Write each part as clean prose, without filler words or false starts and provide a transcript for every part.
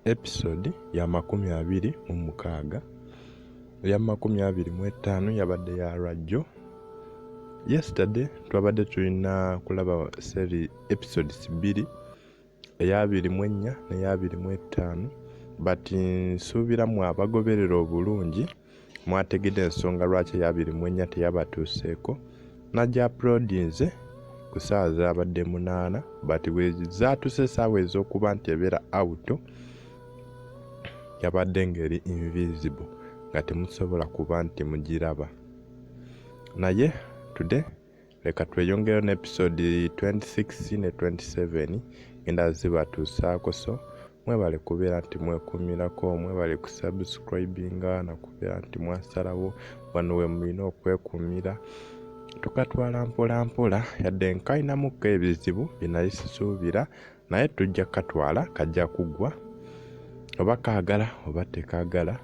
episode ya 26 ya 25 yabadde ya rajjo. Yesterday twabadde tulina kulaba episodes 2 eya 24 n'eya 25 but nsuubiramu abagoberera obulungi mwategedde ensonga lwaki eya 24 teyabatuuseeko. Najja uploadinze ku ssaawa zaabadde 8 but zaatuse essaawa ez'okuba nti ebeera auto yabadde ngeri invisible nga temusobola kuba nti mugiraba. Naye today leka tweyongere ne episode 26 ne 27 ngenda zibatuusaako, so mwebale kubeera nti mwekuumirako, mwebale kusubscribinga nakubeera nti mwasalawo wano we mulina okwekuumira. Tukatwala mpola mpola yadde nkalinamuko ebizibu binali sisuubira, naye tujja katwala kajja kugwa oba kaagala oba tekaagala.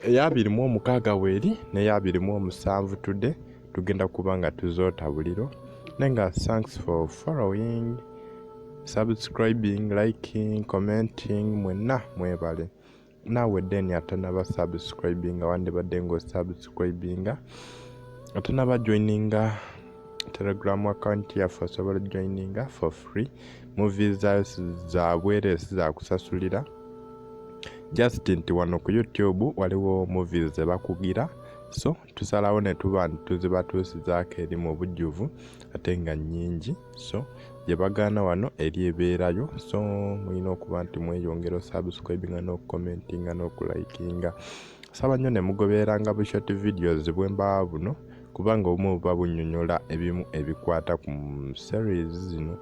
Eya 26 weeri n'eya 27 today tugenda kuba nga tuzoota buliro. Nenga thanks for following, subscribing, liking, commenting, mwenna mwebale. Naawe deni atanaba subscribinga wandibadde ng'osubscribinga, atanaba joininga Telegram account yaffe osobola joininga for free. Movies za bweresi za kusasulira. Just nti wano ku YouTube waliwo movies zebakugira, so tusalawo ne tuba tuzibatuusizaako eri mu bujjuvu ate nga nnyingi, so gye bagaana wano eri ebeerayo. So mulina okuba nti mweyongera subscribinga n'okucommentinga n'okulikinga. Saba nnyo ne mugobereranga bu short videos bwe mbaawa buno, kubanga obumu buba bunnyonnyola ebimu ebikwata ku series zino.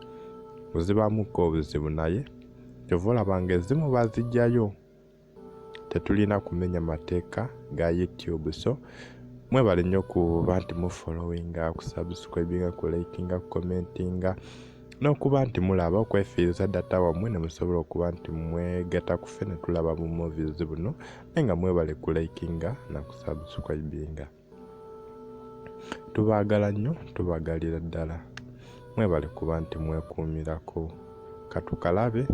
Buzibamuko obuzibu naye kyova olabanga ezimu bazijjayo. Tetulina kumenya mateeka ga YouTube, so mwebale nnyo kuba nti mufollowinga, kusubscribinga, kulikinga, kucommentinga n'okuba nti mulaba okwefiiriza data wammwe ne musobola okuba nti mwegata ku ffe ne tulaba mu movies buno, naye nga mwebale kulikinga na kusubscribinga. Tubaagala nnyo, tubagalira ddala. Mwebale kuba nti mwekuumirako. Katukalabe.